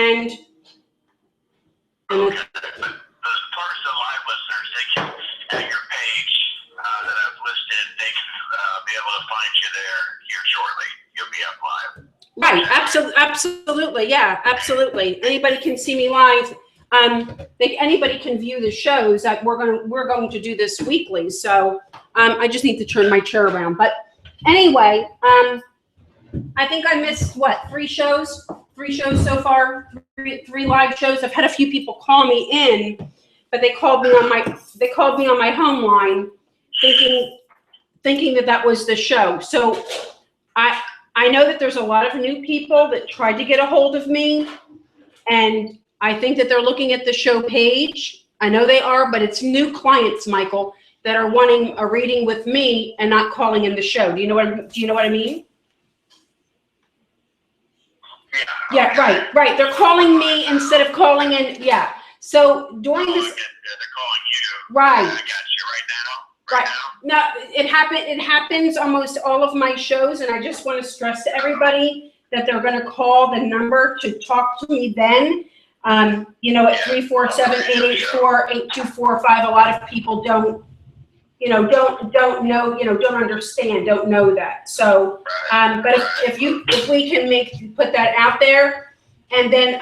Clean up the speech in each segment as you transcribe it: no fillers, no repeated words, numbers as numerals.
and Okay. The Porsha live listeners, they can, at your page that I've listed, they can be able to find you there here shortly. You'll be up live. Right, absolutely, yeah, absolutely. Anybody can see me live. Anybody can view the shows that we're going to do this weekly. So I just need to turn my chair around. But anyway, I think I missed what, 3 shows? 3 shows so far. 3 live shows. I've had a few people call me in, but they called me on my home line, thinking that was the show. So I know that there's a lot of new people that tried to get a hold of me, and I think that they're looking at the show page. I know they are, but it's new clients, Michael, that are wanting a reading with me and not calling in the show. Do you know what I mean? Yeah, right. They're calling me instead of calling in. Yeah. So during this, they're calling you. Right. I got you right now. Right. Now, it happens almost all of my shows, and I just want to stress to everybody that they're going to call the number to talk to me then. At 347-884-8245. A lot of people don't understand, don't know that. So, but if we can put that out there, and then,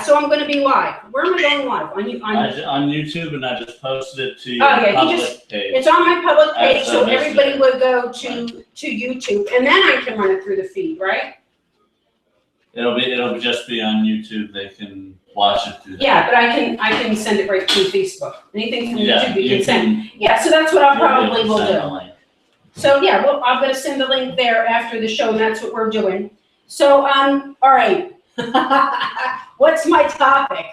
so I'm going to be live. Where am I going live? On YouTube, and I just posted it to your public page. It's on my public page, so everybody would go to YouTube, and then I can run it through the feed, right? It'll just be on YouTube. They can watch it through that. Yeah, but I can send it right through Facebook. Anything from YouTube you can send. Yeah, so that's what You'll will do. So yeah, I'm going to send the link there after the show, and that's what we're doing. So all right. What's my topic?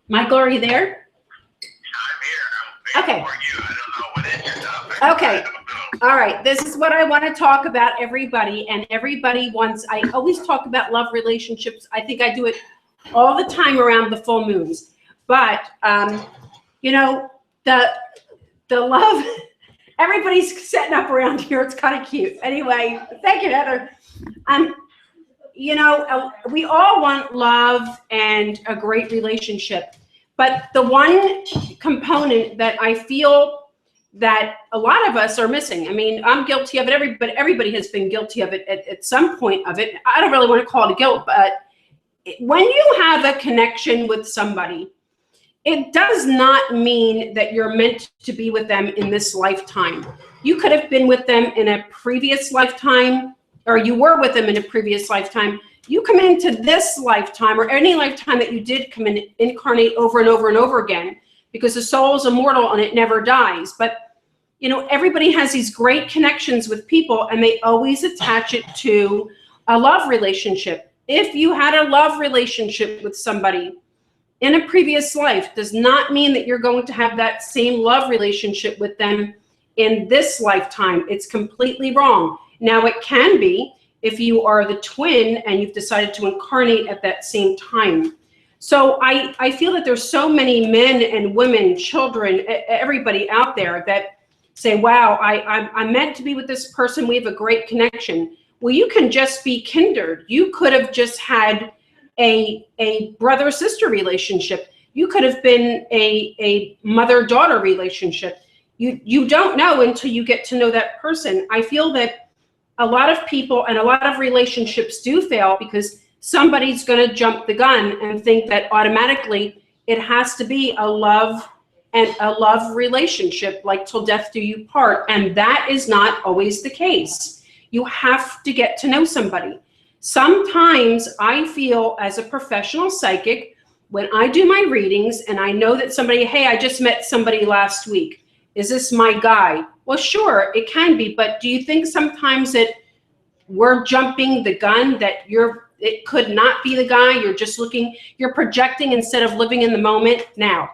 Michael, are you there? I'm here. Okay. For you. I don't know what is your topic. Okay. All right. This is what I want to talk about, everybody. And everybody wants, I always talk about love relationships. I think I do it all the time around the full moons. But, the love, everybody's setting up around here. It's kind of cute. Anyway, thank you, Heather. We all want love and a great relationship. But the one component that I feel that a lot of us are missing. I mean, I'm guilty of it. Everybody has been guilty of it at some point of it. I don't really want to call it a guilt, but when you have a connection with somebody, it does not mean that you're meant to be with them in this lifetime. You could have been with them in a previous lifetime, or you were with them in a previous lifetime. You come into this lifetime, or any lifetime that you did come in, incarnate over and over and over again, because the soul is immortal and it never dies. But, everybody has these great connections with people, and they always attach it to a love relationship. If you had a love relationship with somebody in a previous life, does not mean that you're going to have that same love relationship with them in this lifetime. It's completely wrong. Now, it can be if you are the twin and you've decided to incarnate at that same time. So I feel that there's so many men and women, children, everybody out there that say, wow, I'm meant to be with this person. We have a great connection. Well, you can just be kindred. You could have just had a brother-sister relationship. You could have been a mother-daughter relationship. You don't know until you get to know that person. I feel that a lot of people and a lot of relationships do fail because somebody's going to jump the gun and think that automatically it has to be a love relationship, like till death do you part. And that is not always the case. You have to get to know somebody. Sometimes I feel as a professional psychic, when I do my readings and I know that somebody, hey, I just met somebody last week. Is this my guy? Well, sure, it can be. But do you think sometimes that we're jumping the gun, that it could not be the guy? You're just you're projecting instead of living in the moment. Now,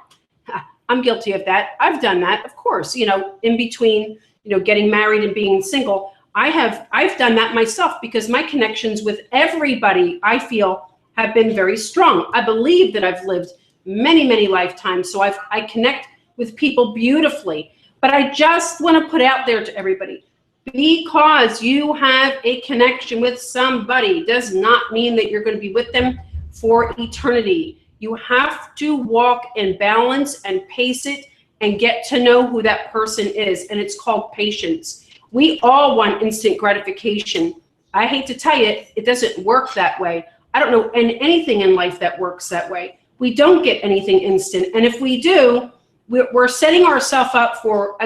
I'm guilty of that. I've done that, of course, in between, getting married and being single. I've done that myself because my connections with everybody, I feel, have been very strong. I believe that I've lived many, many lifetimes. So I connect with people beautifully. But I just want to put out there to everybody, Because you have a connection with somebody does not mean that you're going to be with them for eternity. You have to walk in balance and pace it and get to know who that person is. And it's called patience. We all want instant gratification. I hate to tell you, it doesn't work that way. I don't know anything in life that works that way. We don't get anything instant. And if we do, we're setting ourselves up for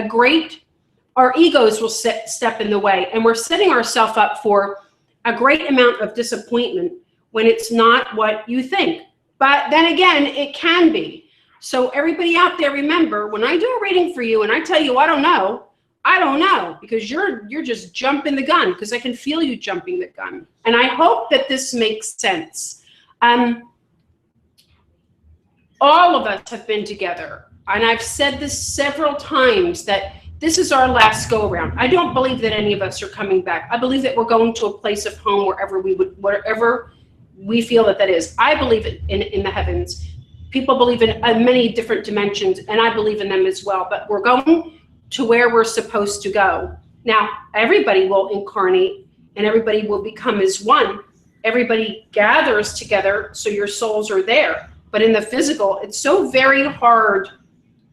our egos will step in the way. And we're setting ourselves up for a great amount of disappointment when it's not what you think. But then again, it can be. So everybody out there, remember, when I do a reading for you and I tell you I don't know, because you're just jumping the gun, because I can feel you jumping the gun. And I hope that this makes sense. All of us have been together. And I've said this several times, that this is our last go around. I don't believe that any of us are coming back. I believe that we're going to a place of home wherever we feel that is. I believe in the heavens. People believe in many different dimensions, and I believe in them as well. But we're going to where we're supposed to go. Now, everybody will incarnate, and everybody will become as one. Everybody gathers together, so your souls are there. But in the physical, it's so very hard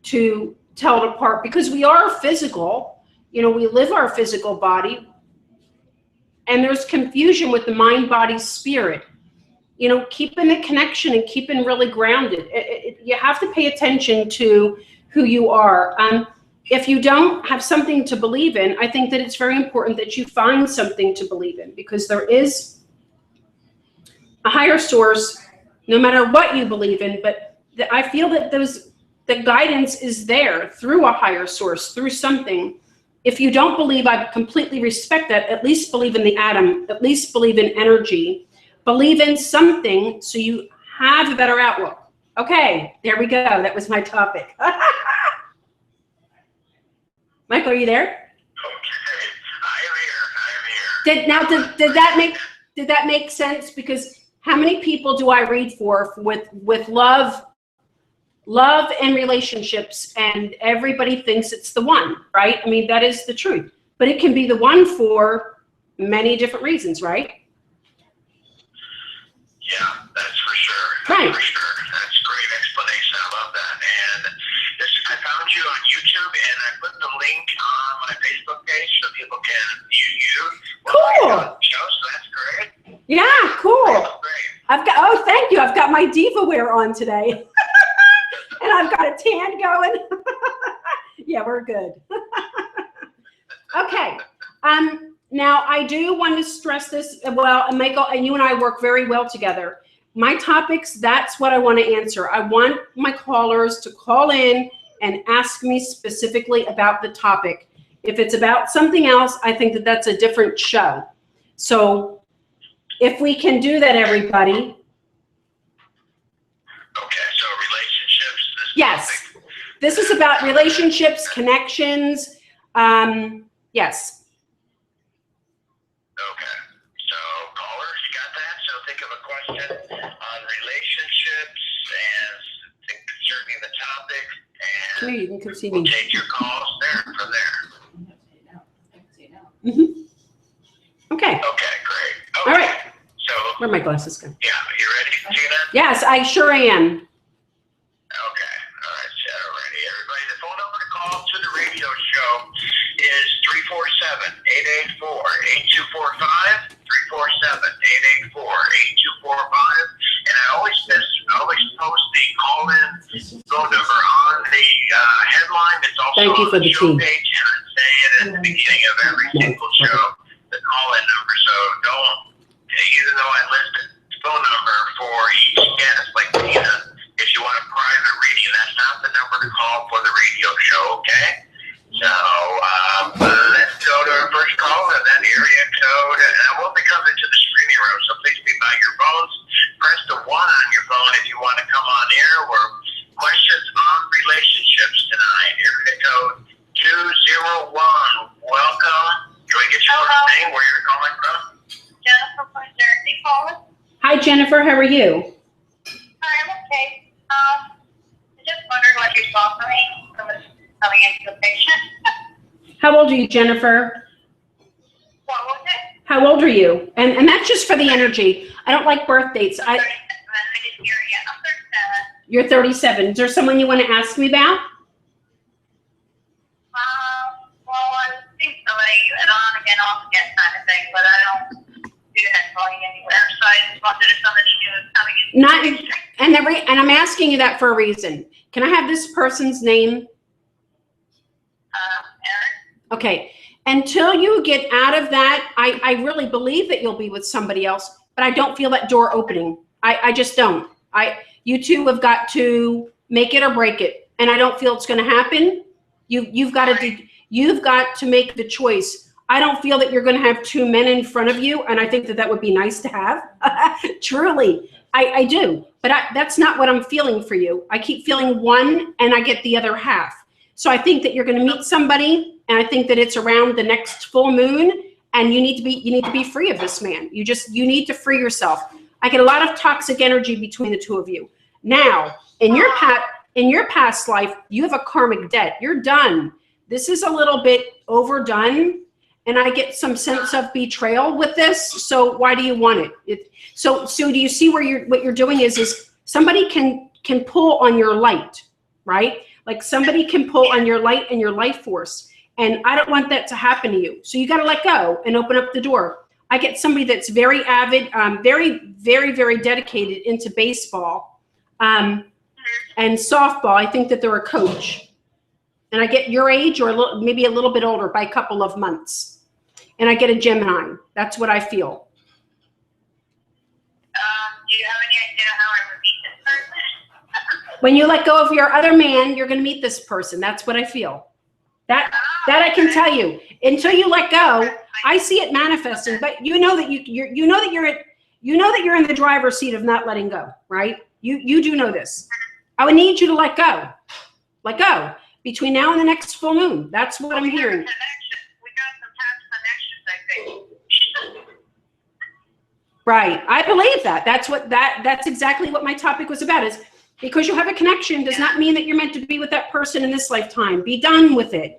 to tell it apart, because we are physical. We live our physical body, and there's confusion with the mind, body, spirit. Keeping the connection and keeping really grounded. You have to pay attention to who you are. If you don't have something to believe in, I think that it's very important that you find something to believe in, because there is a higher source, no matter what you believe in. But I feel that the guidance is there through a higher source, through something. If you don't believe, I completely respect that. At least believe in the atom, at least believe in energy, believe in something so you have a better outlook. Okay, there we go. That was my topic. Michael, are you there? Okay, I am here. Did that make sense? Because how many people do I read for with love and relationships, and everybody thinks it's the one, right? I mean, that is the truth. But it can be the one for many different reasons, right? Yeah, that's for sure. Right. For sure. That's a great explanation. I love that. And I found you on YouTube, and I put the link on my Facebook page so people can view you. Cool. Show, so that's great. Yeah, cool. That's great. Thank you. I've got my diva wear on today. And I've got a tan going. Yeah, we're good. Okay. Now I do want to stress this. Well, and Michael, and you and I work very well together. My topics, that's what I want to answer. I want my callers to call in and ask me specifically about the topic. If it's about something else, I think that that's a different show. So if we can do that, everybody. Okay, so relationships. Yes. This is about relationships, connections. Yes. Okay, so caller, you got that? So think of a question on relationships and concerning the topic, and Come here, you can see we'll me. take your calls there from there. Mm-hmm. Okay. Okay, great. Okay. All right. So, Where are my glasses go? yeah, you ready, Gina? Yes, I sure am. Okay, all right, so ready. Everybody, the phone number to call to the radio show is 347-884-8245, 347-884-8245, and I always post the call-in phone number on the headline. It's also Thank you on for the the show tea. page, and I say it at the beginning of every single show, the call-in number. So don't, even though I list the phone number for each guest, like Tina, if you want a private reading, that's not the number to call for the radio show, okay? So let's go to our first caller, and then area code, and I will be coming to the screening room, so please be by your phones. Press the 1 on your phone if you want to come on air, or questions on relationships tonight. Area code 201. Welcome. Can I get your first name, where you're calling from? Jennifer from Jersey calling. Hi, Jennifer. How are you? Hi, I'm okay. I just wondered what you saw for me. Someone's coming into the picture. How old are you, Jennifer? What was it? How old are you? And that's just for the energy. I don't like birth dates. 37. I didn't hear you. I'm 37. You're 37. Is there someone you want to ask me about? Well, I think somebody on again, off again kind of thing, but I don't do that calling anywhere. So I just wondered if somebody knew coming in. Not, and I'm asking you that for a reason. Can I have this person's name? Erin? Okay. Until you get out of that, I really believe that you'll be with somebody else, but I don't feel that door opening. I just don't. You two have got to make it or break it, and I don't feel it's going to happen. You've got to make the choice. I don't feel that you're going to have two men in front of you, and I think that would be nice to have. Truly, I do, but that's not what I'm feeling for you. I keep feeling one, and I get the other half. So I think that you're going to meet somebody, and I think that it's around the next full moon, and you need to be free of this man. You need to free yourself. I get a lot of toxic energy between the two of you. Now, in your past life, you have a karmic debt. You're done. This is a little bit overdone, and I get some sense of betrayal with this. So why do you want it? So do you see where what you're doing is somebody can pull on your light, right? Like somebody can pull on your light and your life force. And I don't want that to happen to you. So you got to let go and open up the door. I get somebody that's very avid, very, very, very dedicated into baseball and softball. I think that they're a coach. And I get your age or maybe a little bit older by a couple of months. And I get a Gemini. That's what I feel. Do you have any idea how I would meet this person? When you let go of your other man, you're going to meet this person. That's what I feel. That I can tell you. Until you let go, I see it manifesting. But you know that you're in the driver's seat of not letting go, right? You do know this. I would need you to let go. Let go between now and the next full moon. That's what I'm hearing. We got some past connections, I think. Right. I believe that. That's exactly what my topic was about. Is because you have a connection does not mean that you're meant to be with that person in this lifetime. Be done with it.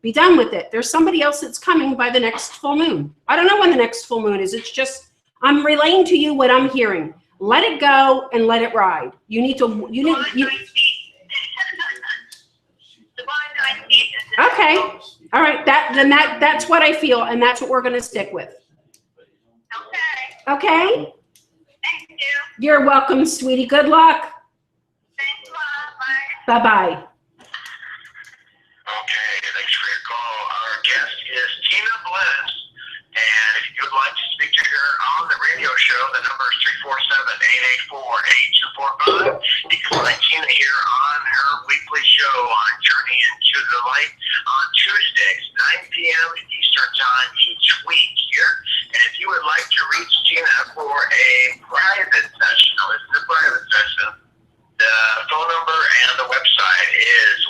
Be done with it. There's somebody else that's coming by the next full moon. I don't know when the next full moon is. It's just, I'm relaying to you what I'm hearing. Let it go and let it ride. Okay. All right. That's what I feel. And that's what we're going to stick with. Okay. Okay. Thank you. You're welcome, sweetie. Good luck. Thanks a lot. Bye. Bye-bye. Okay, thanks for your call. Our guest is Tina Bliss, and if you'd like to speak to her on the radio show, the number is 347-884-8245. You can find Tina here on her weekly show on Journey into the Light on Tuesdays, 9 p.m. Eastern Time each week here. And if you would like to reach Tina for a private session, this is a private session, the phone number and the website is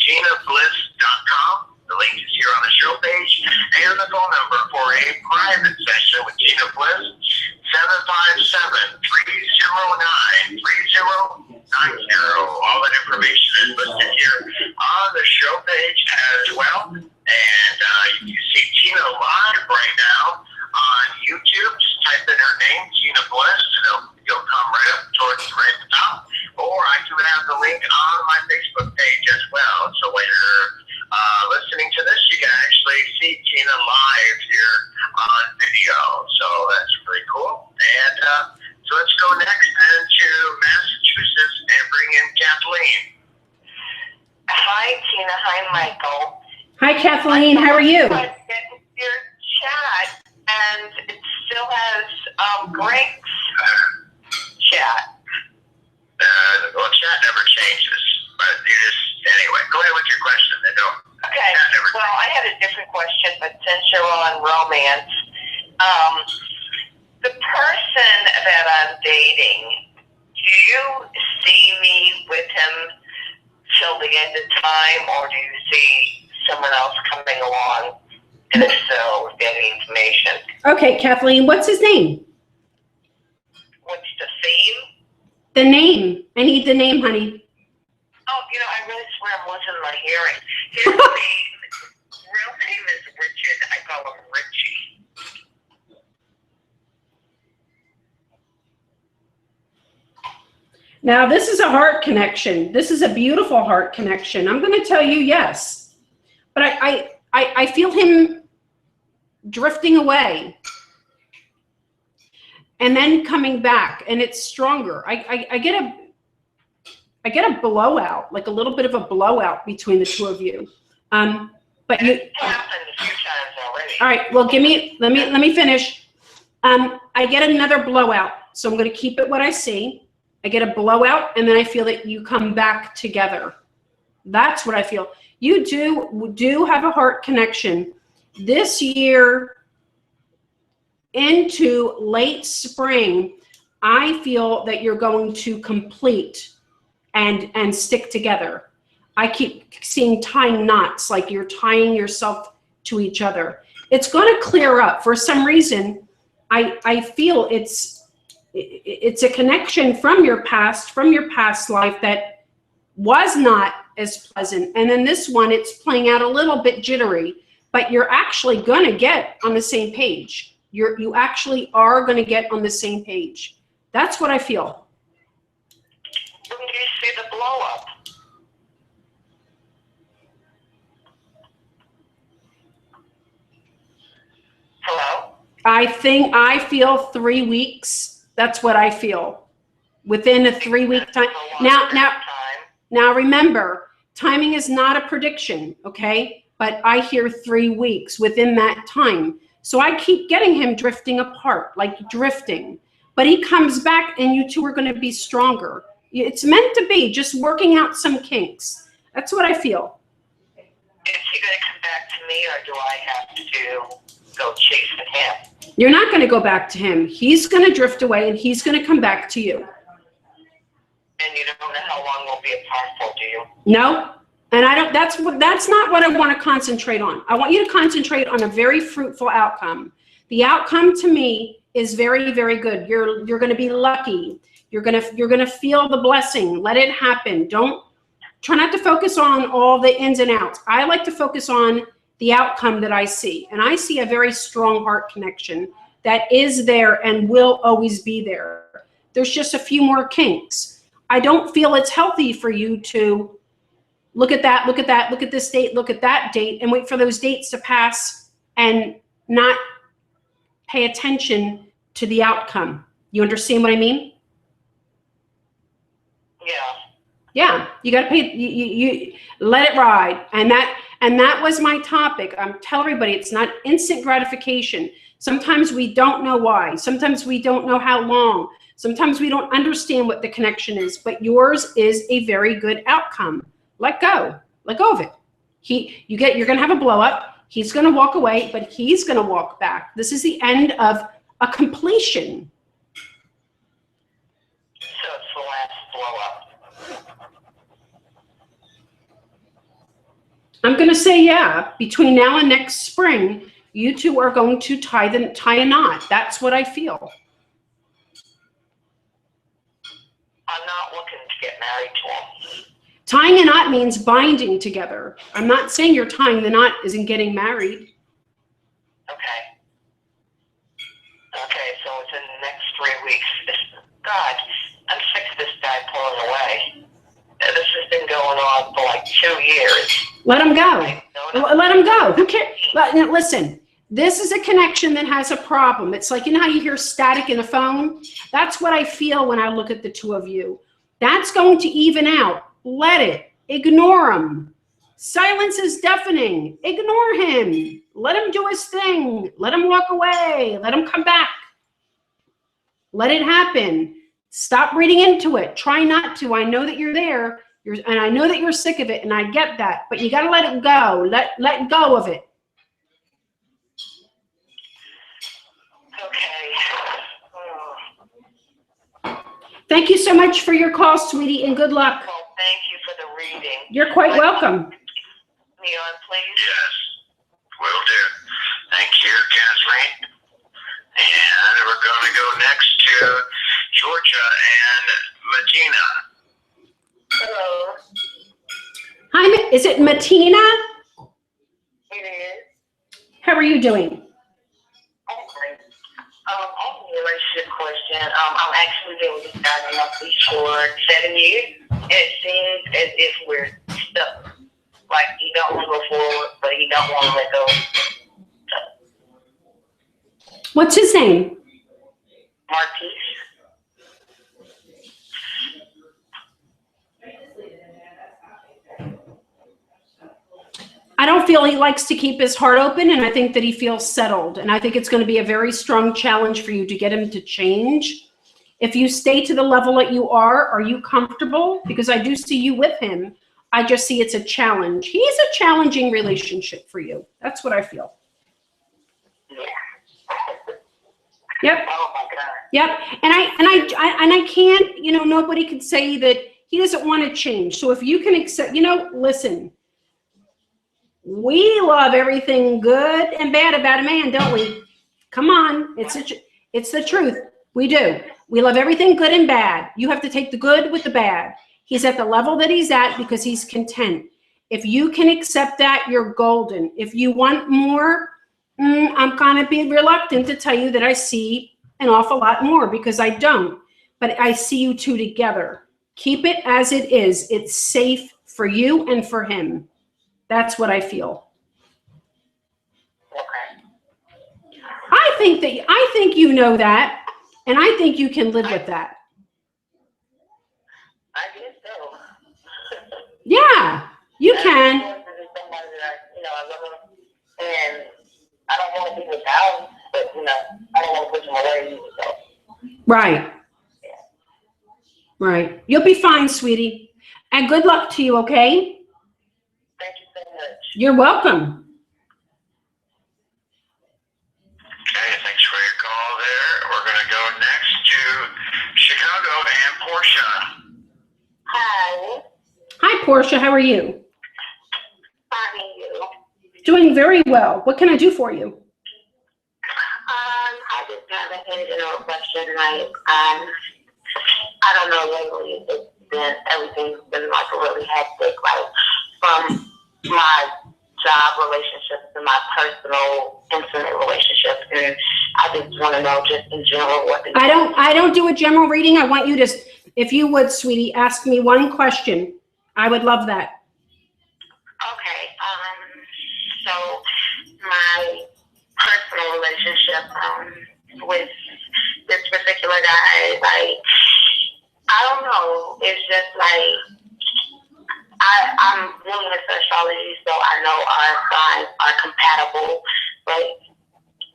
TinaBliss.com. The link is here on the show page. And the phone number for a private session with Tina Bliss, 757-309-3090. All that information is listed here on the show page as well. And you can see Tina live right now on YouTube. Just type in her name, Tina Bliss, and you'll come right up towards right at the top. Or I do have the link on my Facebook page as well. So when you're listening to this, you can actually see Tina live here on video. So that's pretty cool. And so let's go next then to Massachusetts and bring in Kathleen. Hi, Tina. Hi, Michael. Hi, Kathleen. How are you? I get your chat, and it still has Greg's chat. Well, chat never changes, but anyway, go ahead with your question. Okay, well, I had a different question, but since you're on romance, the person that I'm dating, do you see me with him till the end of time, or do you see someone else coming along? And if so, with any information. Okay, Kathleen, what's his name? What's the theme? The name. I need the name, honey. Oh, I really swear I'm losing my hearing. His real name is Richard. I call him Richie. Now, this is a heart connection. This is a beautiful heart connection. I'm going to tell you yes. But I feel him drifting away and then coming back, and it's stronger. I get a blowout, like a little bit of a blowout between the two of you. But you. It's happened a few times already. All right. Well, let me finish. I get another blowout, so I'm going to keep it what I see. I get a blowout, and then I feel that you come back together. That's what I feel. You do have a heart connection this year into late spring. I feel that you're going to complete and stick together. I keep seeing tying knots, like you're tying yourself to each other. It's going to clear up. For some reason, I feel it's a connection from your past life that was not as pleasant. And then this one, it's playing out a little bit jittery, but you're actually going to get on the same page. You actually are going to get on the same page. That's what I feel. When do you see the blow up? Hello? I feel 3 weeks. That's what I feel. Within a 3-week time. Now remember, timing is not a prediction, okay? But I hear 3 weeks within that time. So I keep getting him drifting apart, like drifting. But he comes back and you two are going to be stronger. It's meant to be, just working out some kinks. That's what I feel. Is he going to come back to me, or do I have to go chasing him? You're not going to go back to him. He's going to drift away and he's going to come back to you. And you don't know how long we'll be apart for, do you? No. And that's not what I want to concentrate on. I want you to concentrate on a very fruitful outcome. The outcome to me is very, very good. You're going to be lucky. You're going to feel the blessing. Let it happen. Try not to focus on all the ins and outs. I like to focus on the outcome that I see. And I see a very strong heart connection that is there and will always be there. There's just a few more kinks. I don't feel it's healthy for you to look at that, look at this date, look at that date, and wait for those dates to pass and not pay attention to the outcome. You understand what I mean? Yeah. Yeah, you got to pay. You let it ride, and that was my topic. I'm telling everybody, it's not instant gratification. Sometimes we don't know why. Sometimes we don't know how long. Sometimes we don't understand what the connection is. But yours is a very good outcome. Let go of it. You're going to have a blow up. He's going to walk away, but he's going to walk back. This is the end of a completion. So it's the last blow up. I'm going to say, yeah, between now and next spring, you two are going to tie a knot. That's what I feel. I'm not looking to get married to him. Tying a knot means binding together. I'm not saying you're tying the knot isn't getting married. Okay. Okay, so within the next 3 weeks. God, I'm sick of this guy pulling away. This has been going on for like 2 years. Let him go. Let him go. Who cares? Listen, this is a connection that has a problem. It's like, you know how you hear static in a phone? That's what I feel when I look at the two of you. That's going to even out. Let it. Ignore him. Silence is deafening. Ignore him. Let him do his thing. Let him walk away. Let him come back. Let it happen. Stop reading into it. Try not to. I know that you're there. And I know that you're sick of it, and I get that. But you got to let it go. Let go of it. Okay. Thank you so much for your call, sweetie, and good luck. Well, thank you for the reading. You're quite welcome. Me on, please. Yes, will do. Thank you, Kathleen. And we're going to go next to Georgia and Medina. Hello. Hi, is it Matina? It is. How are you doing? Okay. I have a relationship question. question. I'm actually been with this guy monthly for 7 years. It seems as if we're stuck. Like he don't want to go forward, but he don't want to let go. What's his name? Marquise. I don't feel he likes to keep his heart open, and I think that he feels settled. And I think it's going to be a very strong challenge for you to get him to change. If you stay to the level that you are you comfortable? Because I do see you with him. I just see it's a challenge. He's a challenging relationship for you. That's what I feel. Yeah. Yep. Oh my God. Yep. And I can't, nobody could say that he doesn't want to change. So if you can accept, listen, we love everything good and bad about a man, don't we? Come on. It's the truth. We do. We love everything good and bad. You have to take the good with the bad. He's at the level that he's at because he's content. If you can accept that, you're golden. If you want more, I'm going to be reluctant to tell you that I see an awful lot more because I don't. But I see you two together. Keep it as it is. It's safe for you and for him. That's what I feel. Okay. I think you know that, and I think you can live with that. I guess so. Yeah, you can. Somebody that I love him, and I don't want to be without, but I don't want to push him away either. So. Right. Right. You'll be fine, sweetie. And good luck to you, okay? Thank you so much. You're welcome. Okay, thanks for your call there. We're going to go next to Chicago and Porsha. Hi. Hi, Porsha. How are you? Finding you. Doing very well. What can I do for you? I just have a general question. Like, I don't know, lately it's been, everything's been like really hectic, like from my job relationships to my personal, intimate relationships, and I just want to know just in general what the I don't do a general reading. I want you to, if you would, sweetie, ask me one question. I would love that. Okay, so my personal relationship with this particular guy, like, I don't know, it's just like, I'm really into astrology, so I know our signs are compatible, but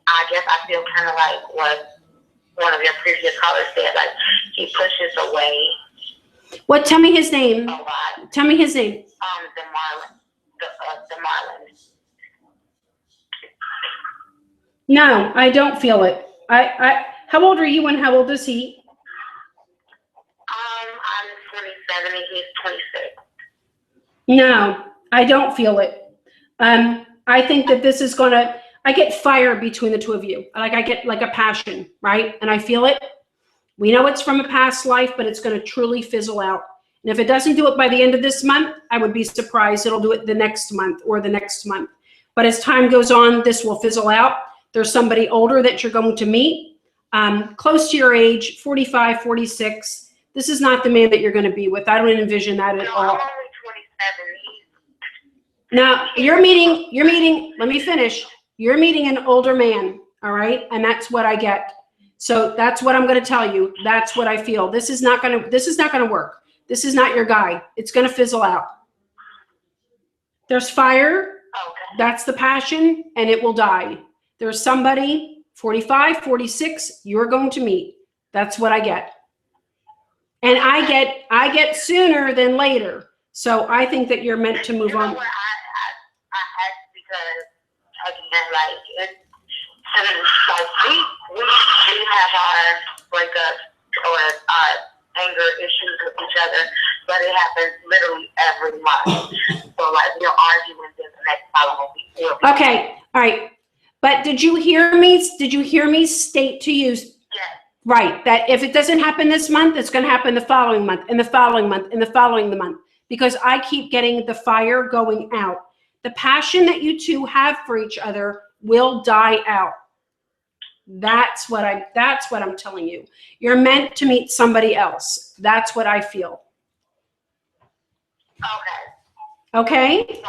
I guess I feel kind of like what one of your previous callers said, like, he pushes away. What? Tell me his name. A lot. Tell me his name. The Marlin. No, I don't feel it. How old are you and how old is he? I'm 27 and he's 26. No, I don't feel it. I think that this is I get fire between the two of you. I get like a passion, right? And I feel it. We know it's from a past life, but it's going to truly fizzle out. And if it doesn't do it by the end of this month, I would be surprised it'll do it the next month or the next month. But as time goes on, this will fizzle out. There's somebody older that you're going to meet, close to your age, 45, 46. This is not the man that you're going to be with. I don't envision that at all. I'm only 27. Now, you're meeting, let me finish. You're meeting an older man, all right? And that's what I get. So that's what I'm going to tell you. That's what I feel. This is not going to work. This is not your guy. It's going to fizzle out. There's fire. Okay. That's the passion, and it will die. There's somebody, 45, 46, you're going to meet. That's what I get. And I get sooner than later. So I think that you're meant to move on. I asked because, again, like, it's, like we have our breakups or our anger issues with each other, but it happens literally every month. So, like, we're arguing in the next following week. Okay, all right. But did you hear me state to you? Yes. Right, that if it doesn't happen this month, it's going to happen the following month, and the following month, and the following month, because I keep getting the fire going out. The passion that you two have for each other will die out. That's what I'm telling you. You're meant to meet somebody else. That's what I feel. Okay. Okay?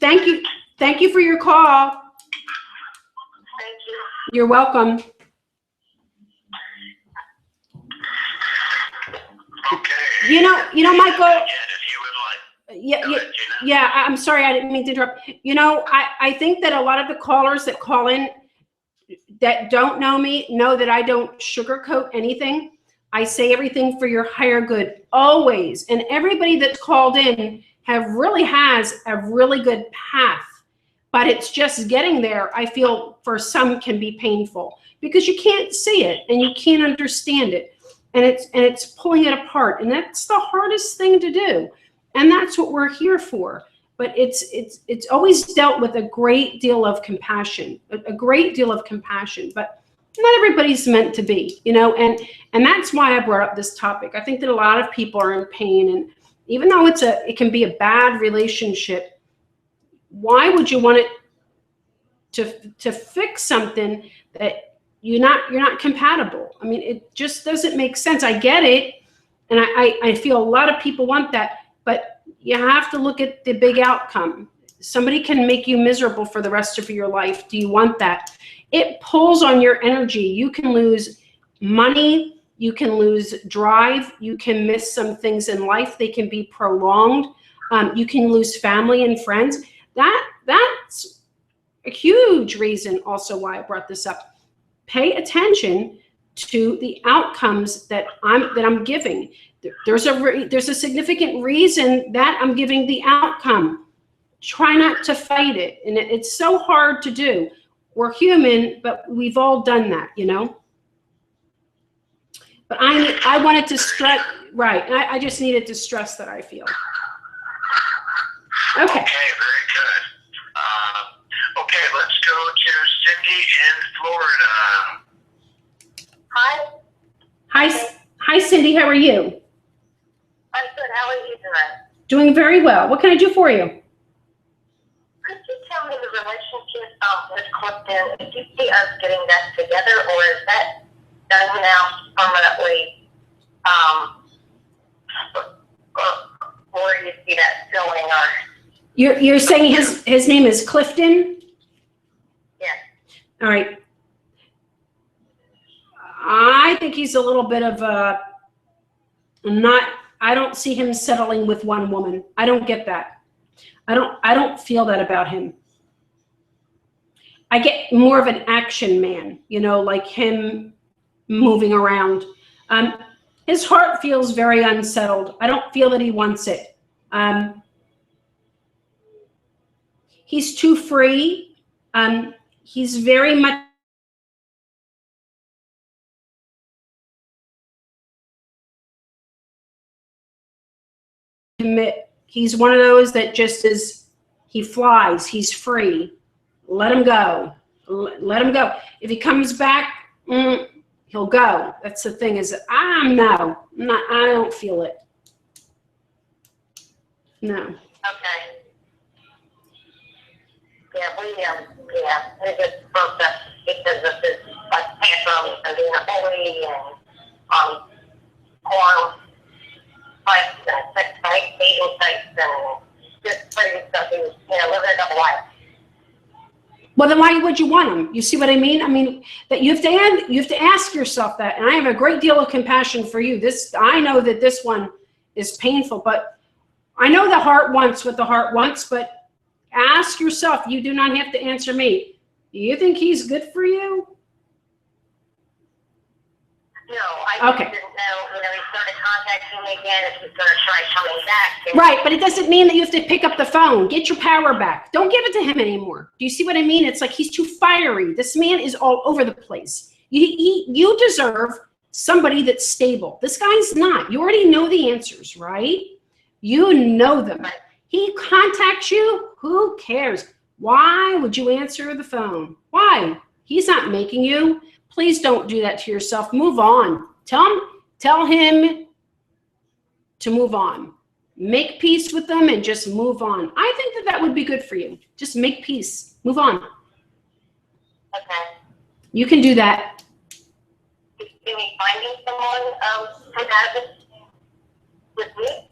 Thank you. Thank you for your call. Thank you. You're welcome. Okay. You know, Michael. Again, if you would like. Yeah, Go yeah, ahead, Gina. yeah. I'm sorry, I didn't mean to interrupt. You know, I think that a lot of the callers that call in that don't know me know that I don't sugarcoat anything. I say everything for your higher good, always. And everybody that's called in has a really good path. But it's just getting there, I feel, for some can be painful because you can't see it and you can't understand it. And it's pulling it apart. And that's the hardest thing to do. And that's what we're here for. But it's always dealt with a great deal of compassion, a great deal of compassion. But not everybody's meant to be, you know, and that's why I brought up this topic. I think that a lot of people are in pain, and even though it can be a bad relationship, why would you want it to fix something that you're not compatible? I mean, it just doesn't make sense. I get it, and I feel a lot of people want that, but you have to look at the big outcome. Somebody can make you miserable for the rest of your life. Do you want that? It pulls on your energy. You can lose money. You can lose drive. You can miss some things in life. They can be prolonged. You can lose family and friends. That's a huge reason also why I brought this up. Pay attention to the outcomes that I'm giving. There's a significant reason that I'm giving the outcome. Try not to fight it. And it's so hard to do. We're human, but we've all done that, you know? But I wanted to stress, right. I just needed to stress that I feel. Okay. Okay, very good. Okay, let's go to Cindy in Florida. Hi. Hi, Cindy. How are you? I'm good. How are you doing? Doing very well. What can I do for you? Could you tell me the relationship with Clifton? If you see us getting that together, or is that done now permanently? Or you see that still in our? You're saying his name is Clifton? Yes. All right. I think he's a little bit of I don't see him settling with one woman. I don't get that. I don't feel that about him. I get more of an action man, you know, like him moving around. His heart feels very unsettled. I don't feel that he wants it. He's too free. He's very much commit. He's one of those that just he flies. He's free. Let him go. Let him go. If he comes back, he'll go. That's the thing is, I don't feel it. No. Okay. We just broke up because of this tantrum and being a bully and porn fights and sex fights, dating sites, and just crazy stuff. He was, living a double life. Well, then why would you want him? You see what I mean? I mean, that you have to ask yourself that. And I have a great deal of compassion for you. I know that this one is painful, but I know the heart wants what the heart wants, but ask yourself. You do not have to answer me. Do you think he's good for you? No, I didn't know. He started contacting me again if he's going to try coming back. Right, but it doesn't mean that you have to pick up the phone. Get your power back. Don't give it to him anymore. Do you see what I mean? It's like he's too fiery. This man is all over the place. You deserve somebody that's stable. This guy's not. You already know the answers, right? You know them. He contacts you. Who cares? Why would you answer the phone? Why? He's not making you. Please don't do that to yourself. Move on. Tell him to move on. Make peace with them and just move on. I think that would be good for you. Just make peace. Move on. Okay. You can do that. You see me finding someone compatible with me?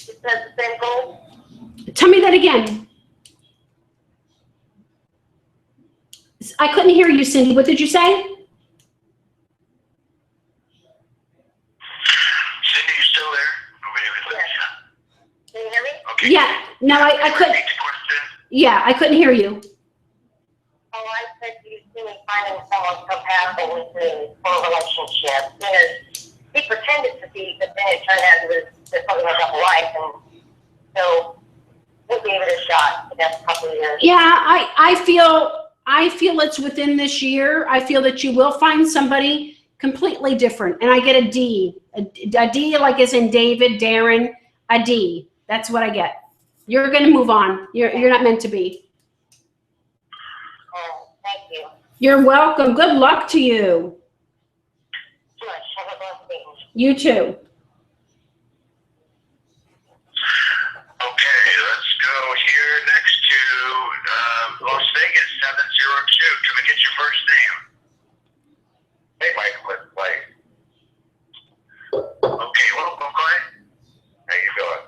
Is that the same goal? Tell me that again. I couldn't hear you, Cindy. What did you say? Cindy, you still there? Can you hear me? Okay. Yeah. No, I couldn't. Repeat the question. Yeah, I couldn't hear you. Oh, I said, do you see me finding someone compatible with me for a relationship? Because he pretended to be, but then it turned out it was something like a life, and so we'll give it a shot the next couple of years. Yeah, I feel it's within this year. I feel that you will find somebody completely different. And I get a D. A D like as in David, Darren, a D. That's what I get. You're going to move on. You're not meant to be. Oh, thank you. You're welcome. Good luck to you. Sure, have a blessing. You too. Okay, let's go here next to Las Vegas 702. Can we get your first name? Hey, Mike, let's play. Okay, welcome, Clay. How you doing?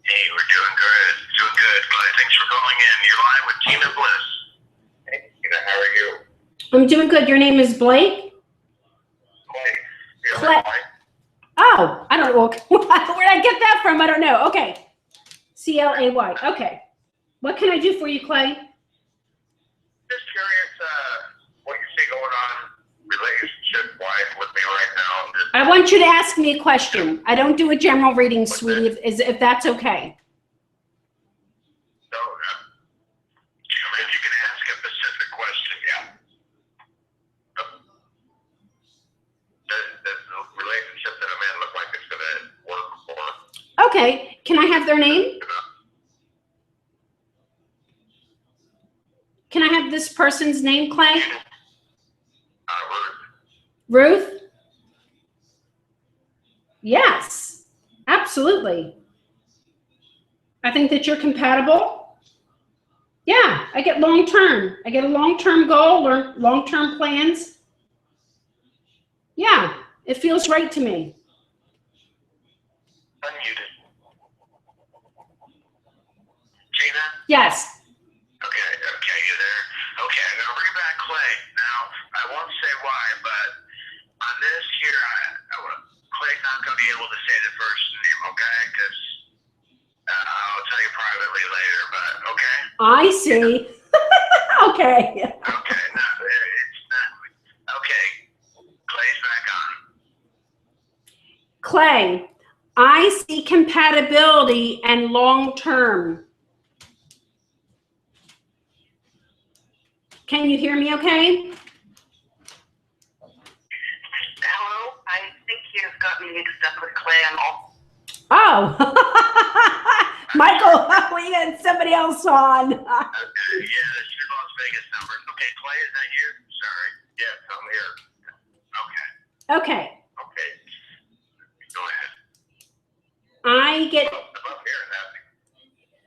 Hey, we're doing good. Doing good, Clay. Thanks for calling in. You're live with Tina Bliss. Hey, Tina, how are you? I'm doing good. Your name is Blake? Clay. Yeah, Clay. Mike. Oh, I don't know. Where'd I get that from? I don't know. Okay. C-L-A-Y. Okay. What can I do for you, Clay? Just curious, what you see going on relationship-wise with me right now. Just, I want you to ask me a question. I don't do a general reading, sweetie, if that's okay. so, if you can ask a specific question, yeah. Does the relationship that I'm in look like it's going to work for? Okay. Can I have their name? Can I have this person's name, Clay? Ruth. Ruth? Yes, absolutely. I think that you're compatible. Yeah, I get long-term. I get a long-term goal or long-term plans. Yeah, it feels right to me. Unmuted. Gina? Yes. Okay, you there? Okay, I'm going to bring back Clay. Now, I won't say why, but on this here, Clay's not going to be able to say the first name, okay? Because I'll tell you privately later, but okay? I see. Okay. Okay, no, it's not. Okay, Clay's back on. Clay, I see compatibility and long-term. Can you hear me okay? Hello, I think you've got me mixed up with Clay. Oh, Michael, we got somebody else on. Okay, yeah, that's your Las Vegas number. Okay, Clay, is that you? Sorry. Yes, I'm here. Okay. Okay. Okay. Go ahead. I get I'm hearing that.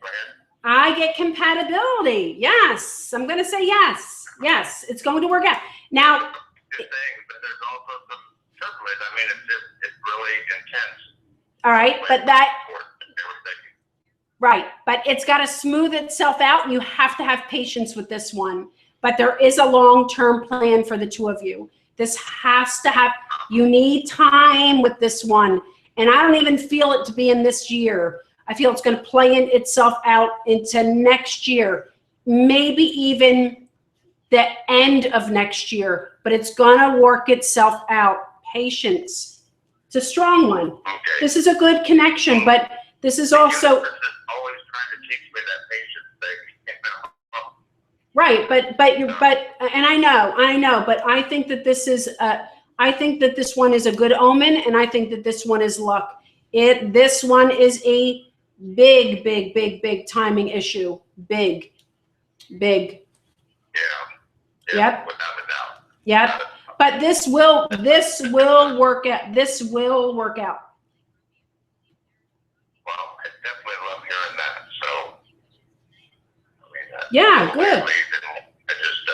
Go ahead. I get compatibility. Yes. I'm going to say yes. Yes. It's going to work out. Now, Good thing, but there's also some turbulence. I mean, it's really intense. all right, but that, Everything. right. But it's got to smooth itself out and you have to have patience with this one. But there is a long-term plan for the two of you. This has to have, you need time with this one. And I don't even feel it to be in this year. I feel it's going to play itself out into next year, maybe even the end of next year, but it's going to work itself out. Patience. It's a strong one. Okay. This is a good connection, but this is also, This is always trying to teach me that patience thing. You know? right. And I know, but I think that this is, I think that this one is a good omen, and I think that this one is luck. This one is a big timing issue. Big. Yeah. Yep. Without a doubt. Yep. But this will work out. This will work out. Well, I definitely love hearing that. So, I mean, Yeah, good. I just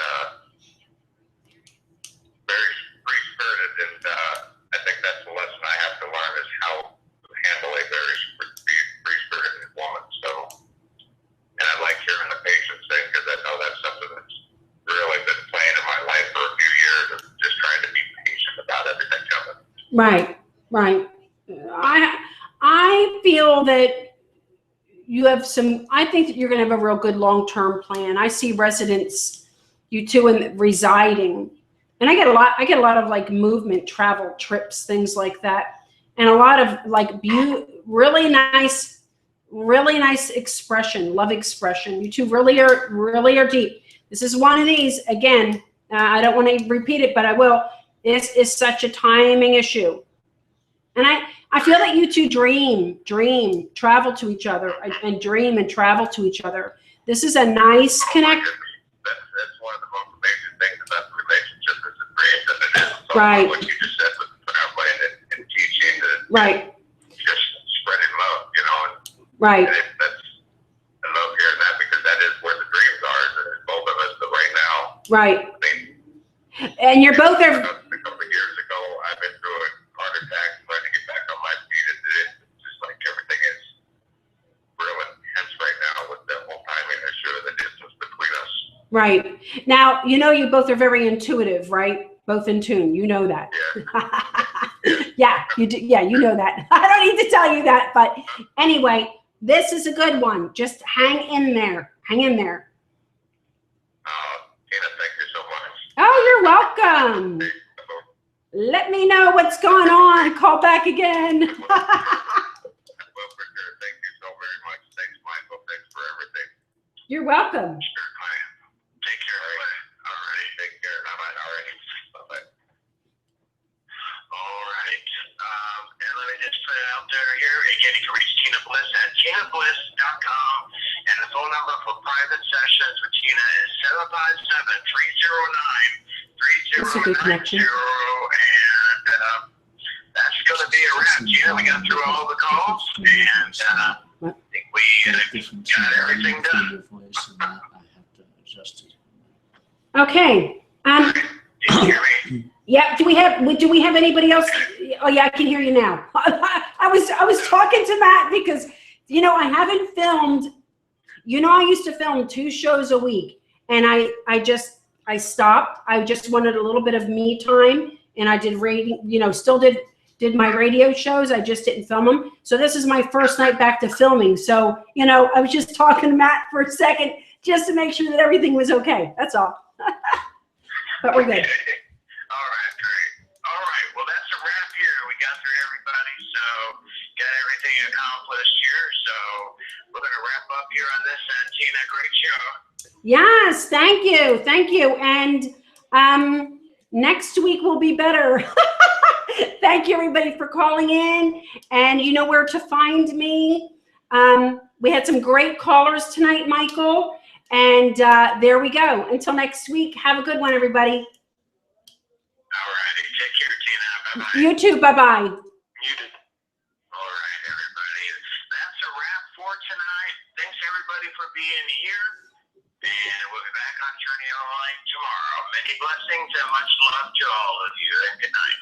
Right. I feel that you have some. I think that you're going to have a real good long-term plan. I see residents, you two, in residing, and I get a lot of like movement, travel, trips, things like that, and a lot of like really nice expression, love expression. You two really are deep. This is one of these again. I don't want to repeat it, but I will. This is such a timing issue. And I feel that you two dream, travel to each other, and dream and travel to each other. This is a nice connect. That's one of the most amazing things about the relationship is the dream that it is. So Right. what you just said with traveling and teaching, Right. just spreading love, you know. Right. And I love hearing that because that is where the dreams are. Both of us, but right now. Right. I mean, and you're both there. A couple of years ago, I've been through a heart attack, trying to get back on my feet, and it's just like everything is real intense right now with the whole timing issue and the distance between us. Right. Now, you know, you both are very intuitive, right? Both in tune. You know that. Yeah. Yeah, you do. Yeah, you know that. I don't need to tell you that. But anyway, this is a good one. Just hang in there. Hang in there. Tina, thank you so much. Oh, you're welcome. Let me know what's going on. Call back again. Well, for sure. Thank you so very much. Thanks, Michael. Thanks for everything. You're welcome. Sure, client. Take care. All right. Take care. Bye-bye. All right. Bye-bye. All right. And let me just put it out there here. Again, you can reach Tina Bliss at tinabliss.com. And the phone number for private sessions with Tina is 757-309-3090. That's a good connection. And that's going to be a wrap, Tina. We got through all the calls, and I think we got everything done. Okay. Can you hear me? Yeah. Do we have anybody else? Oh yeah, I can hear you now. I was talking to Matt because, you know, I haven't filmed. You know, I used to film 2 shows a week, and I stopped. I just wanted a little bit of me time, and I did radio, you know, still did my radio shows. I just didn't film them. So this is my first night back to filming. So, you know, I was just talking to Matt for a second just to make sure that everything was okay. That's all. But we're good. All right, great. All right, well, that's a wrap here. We got through everybody, so got everything accomplished here. So we're going to wrap up here on this end. Tina, great show. Yes, thank you. Thank you. And next week will be better. Thank you, everybody, for calling in. And you know where to find me. We had some great callers tonight, Michael. And there we go. Until next week, have a good one, everybody. All righty. Take care, Tina. Bye-bye. You too. Bye-bye. You too. All right, everybody. That's a wrap for tonight. Thanks, everybody, for being here. And we'll be back on Journey Online tomorrow. Many blessings and much love to all of you. And good night.